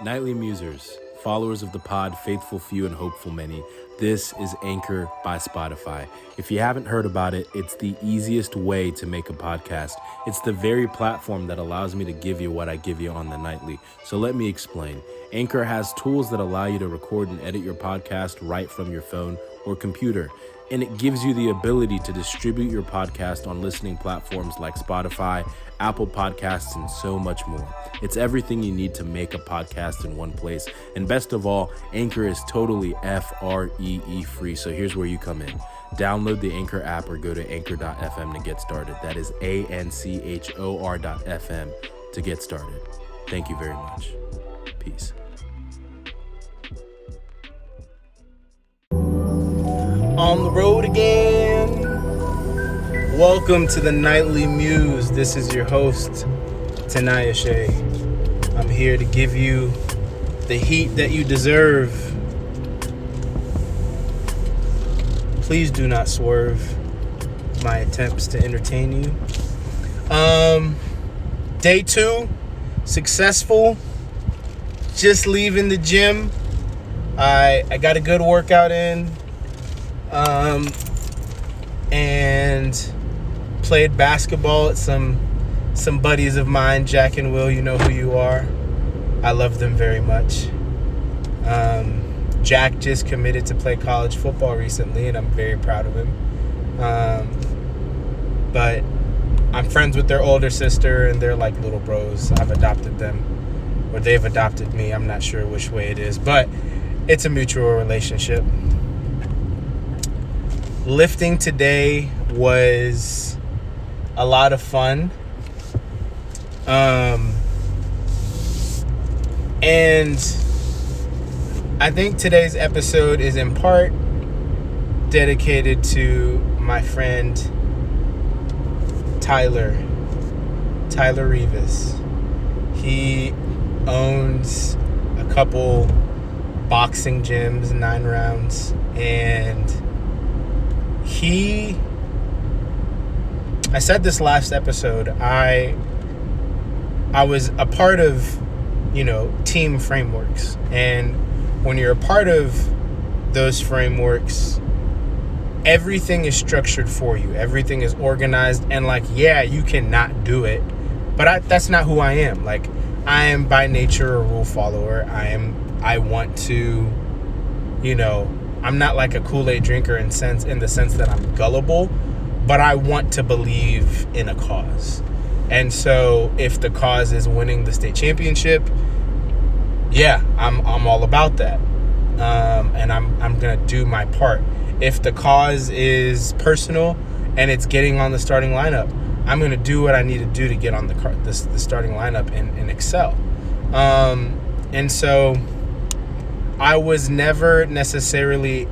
Nightly Musers, followers of the pod, faithful few and hopeful many, this is Anchor by Spotify. If you haven't heard about it, it's the easiest way to make a podcast. It's the very platform that allows me to give you what I give you on the nightly. So let me explain. Anchor has tools that allow you to record and edit your podcast right from your phone or computer. And it gives you the ability to distribute your podcast on listening platforms like Spotify, Apple Podcasts, and so much more. It's everything you need to make a podcast in one place. And best of all, Anchor is totally FREE free. So here's where you come in. Download the Anchor app or go to anchor.fm to get started. That is ANCHOR.fm to get started. Thank you very much. Peace. On the road again. Welcome to the Nightly Muse. This is your host, Tinayeshe. I'm here to give you the heat that you deserve. Please do not swerve my attempts to entertain you. Day 2, successful. Just leaving the gym. I got a good workout in. And played basketball at some buddies of mine, Jack and Will. You know who you are. I love them very much. Jack just committed to play college football recently, and I'm very proud of him. But I'm friends with their older sister, and they're like little bros. I've adopted them, or they've adopted me. I'm not sure which way it is, but it's a mutual relationship. Lifting today was a lot of fun. And I think today's episode is in part dedicated to my friend Tyler Reavis. He owns a couple boxing gyms, 9 rounds, and I said this last episode, I was a part of, team frameworks. And when you're a part of those frameworks, everything is structured for you. Everything is organized. And you cannot do it. But that's not who I am. I am by nature a rule follower. I want to, I'm not like a Kool-Aid drinker in the sense that I'm gullible, but I want to believe in a cause. And so if the cause is winning the state championship, yeah, I'm all about that. And I'm going to do my part. If the cause is personal and it's getting on the starting lineup, I'm going to do what I need to do to get on the starting lineup and excel. And so I was never necessarily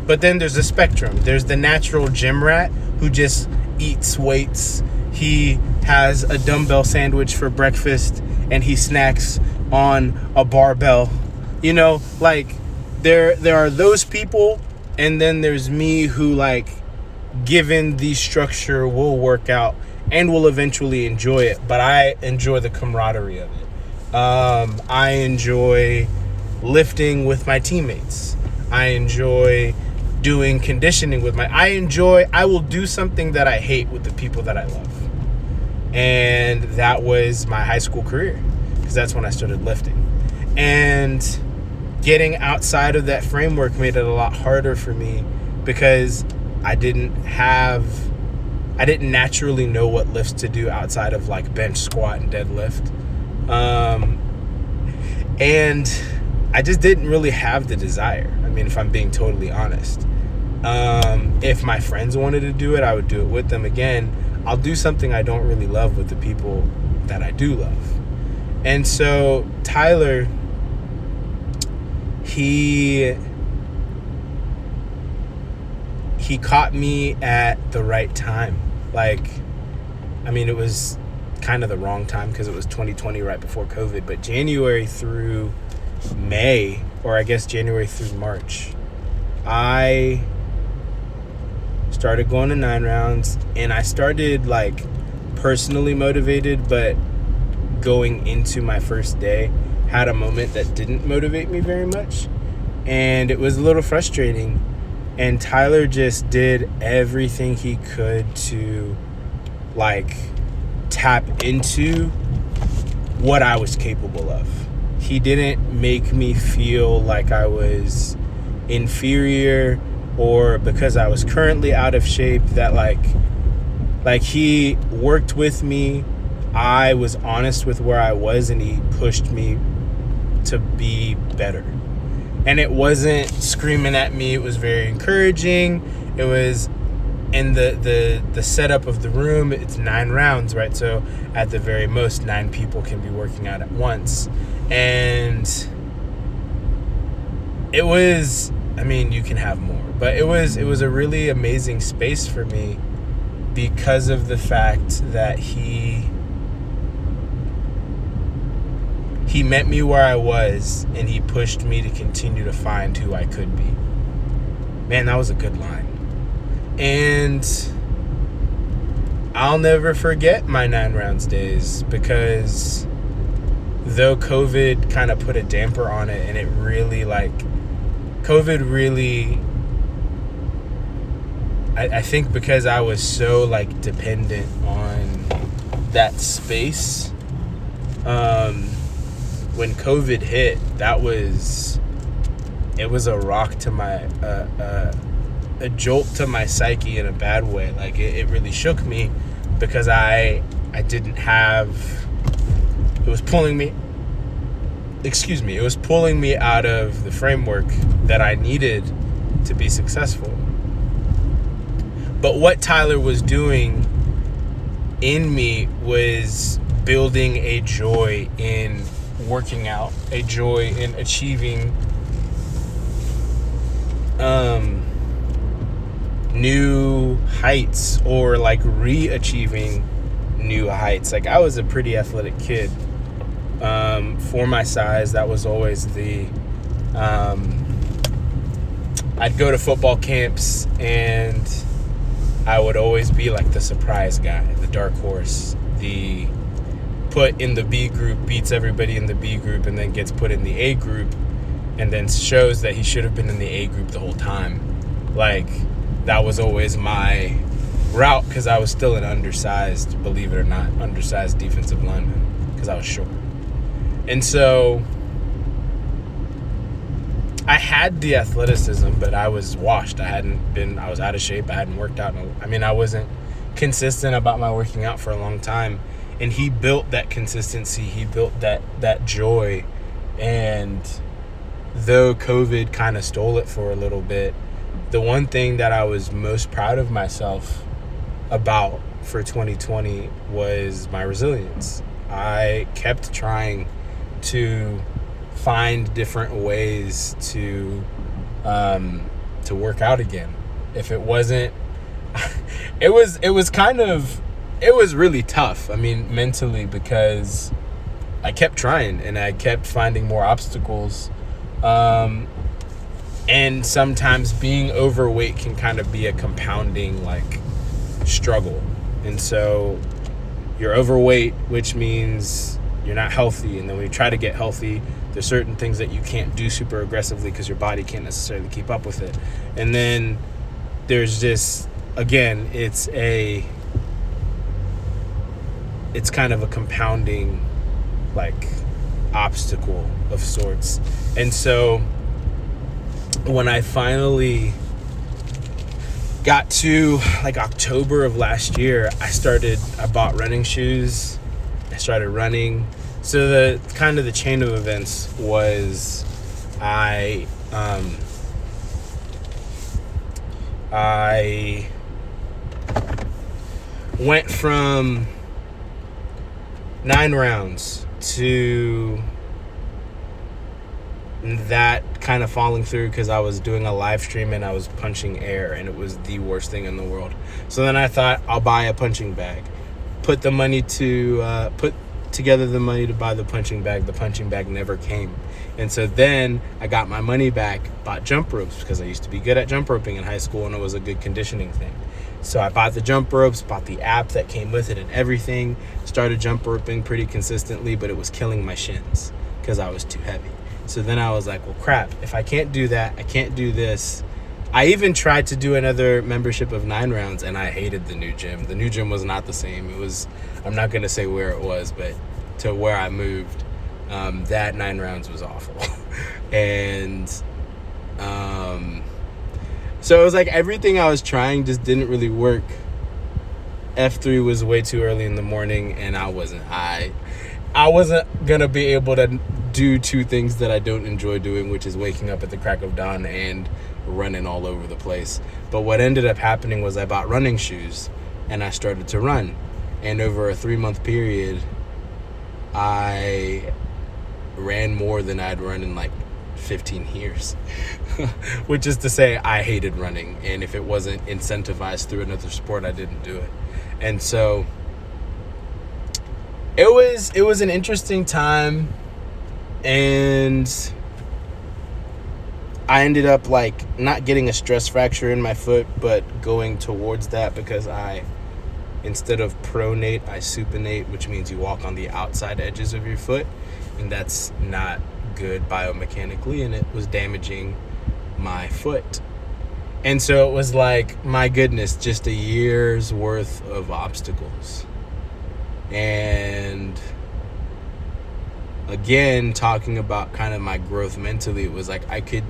but then there's a spectrum. There's the natural gym rat who just eats weights. He has a dumbbell sandwich for breakfast and he snacks on a barbell. There are those people, and then there's me who given the structure will work out and will eventually enjoy it, but I enjoy the camaraderie of it. I enjoy lifting with my teammates. I enjoy doing conditioning with I will do something that I hate with the people that I love. And that was my high school career, because that's when I started lifting. And getting outside of that framework made it a lot harder for me, because I didn't naturally know what lifts to do outside of bench, squat, and deadlift. And I just didn't really have the desire. If I'm being totally honest. If my friends wanted to do it, I would do it with them. Again, I'll do something I don't really love with the people that I do love. And so Tyler, he caught me at the right time. It was kind of the wrong time because it was 2020, right before COVID, but January through May, or I guess January through March, I started going to 9 rounds, and I started personally motivated, but going into my first day, had a moment that didn't motivate me very much. And it was a little frustrating. And Tyler just did everything he could to, like, tap into what I was capable of. He didn't make me feel like I was inferior, or because I was currently out of shape, that like he worked with me. I was honest with where I was, and he pushed me to be better. And it wasn't screaming at me. It was very encouraging. It was in the setup of the room. It's 9 rounds, right? So at the very most, 9 people can be working out at once. And it was, I mean, you can have more, but it was a really amazing space for me because of the fact that he met me where I was, and he pushed me to continue to find who I could be. Man, that was a good line. And I'll never forget my 9 rounds days, because though COVID kind of put a damper on it, and it really, like, COVID really, I think because I was so, like, dependent on that space, when COVID hit, it was a rock to my, a jolt to my psyche in a bad way. Like, it really shook me, because I didn't have, it was pulling me out of the framework that I needed to be successful. But what Tyler was doing in me was building a joy in working out, a joy in achieving new heights, or like re-achieving new heights. Like, I was a pretty athletic kid. For my size, that was always I'd go to football camps, and I would always be like the surprise guy, the dark horse, the put in the B group, beats everybody in the B group, and then gets put in the A group, and then shows that he should have been in the A group the whole time. Like, that was always my route, because I was still an undersized, believe it or not, undersized defensive lineman, because I was short. And so I had the athleticism, but I was washed. I was out of shape. I hadn't worked out. I wasn't consistent about my working out for a long time. And he built that consistency. He built that joy. And though COVID kind of stole it for a little bit, the one thing that I was most proud of myself about for 2020 was my resilience. I kept trying to find different ways to work out again. If it wasn't, it was really tough. I mean, mentally, because I kept trying, and I kept finding more obstacles. And sometimes being overweight can kind of be a compounding, like, struggle. And so you're overweight, which means you're not healthy. And then when you try to get healthy, there's certain things that you can't do super aggressively because your body can't necessarily keep up with it. And then there's just, again, it's kind of a compounding, like, obstacle of sorts. And so when I finally got to, like, October of last year, I bought running shoes. I started running. So the kind of the chain of events was I went from 9 rounds to that kind of falling through because I was doing a live stream and I was punching air, and it was the worst thing in the world. So then I thought, I'll buy a punching bag. Put together the money to buy the punching bag. The punching bag never came. And so then I got my money back, bought jump ropes, because I used to be good at jump roping in high school, and it was a good conditioning thing. So I bought the jump ropes, bought the app that came with it and everything, started jump roping pretty consistently, but it was killing my shins because I was too heavy. So then I was like, well, crap, if I can't do that, I can't do this. I even tried to do another membership of 9 rounds, and I hated the new gym. The new gym was not the same. It was, I'm not going to say where it was, but to where I moved, that 9 rounds was awful. And so it was like everything I was trying just didn't really work. F3 was way too early in the morning, and I wasn't going to be able to do 2 things that I don't enjoy doing, which is waking up at the crack of dawn and running all over the place. But what ended up happening was I bought running shoes and I started to run. And over a 3-month period, I ran more than I'd run in like 15 years, which is to say I hated running. And if it wasn't incentivized through another sport, I didn't do it. And so it was an interesting time, and I ended up like not getting a stress fracture in my foot, but going towards that because instead of pronate, I supinate, which means you walk on the outside edges of your foot, and that's not good biomechanically, and it was damaging my foot. And so it was like, my goodness, just a year's worth of obstacles. And again, talking about kind of my growth mentally, it was like I could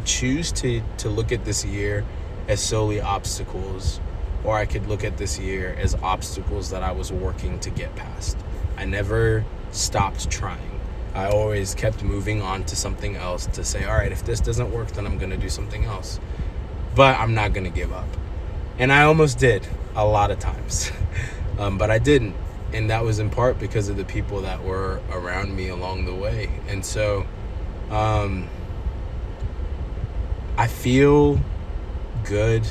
choose to look at this year as solely obstacles, or I could look at this year as obstacles that I was working to get past. I never stopped trying. I always kept moving on to something else to say, all right, if this doesn't work, then I'm going to do something else. But I'm not going to give up. And I almost did a lot of times, but I didn't. And that was in part because of the people that were around me along the way. And so I feel good.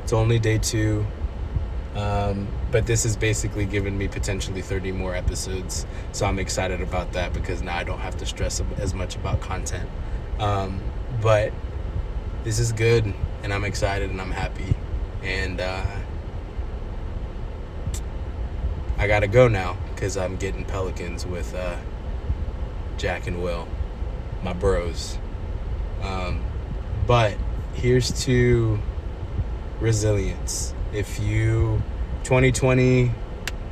It's only day 2. But this has basically given me potentially 30 more episodes. So I'm excited about that because now I don't have to stress as much about content. But this is good, and I'm excited and I'm happy. And I gotta go now because I'm getting pelicans with Jack and Will, my bros. But here's to resilience. 2020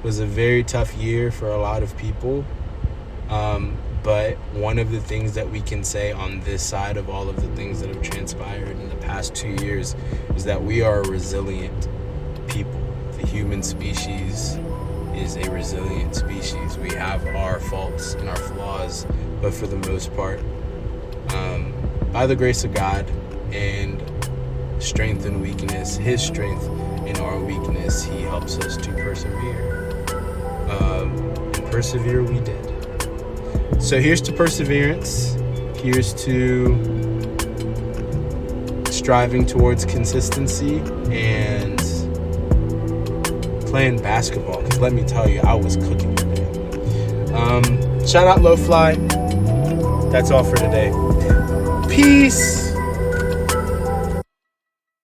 was a very tough year for a lot of people. But one of the things that we can say on this side of all of the things that have transpired in the past 2 years is that we are a resilient people. The human species is a resilient species. We have our faults and our flaws, but for the most part, by the grace of God and strength and weakness, His strength in our weakness, He helps us to persevere. And persevere we did. So here's to perseverance. Here's to striving towards consistency and playing basketball. Because let me tell you, I was cooking today. Shout out Low Fly. That's all for today. Peace.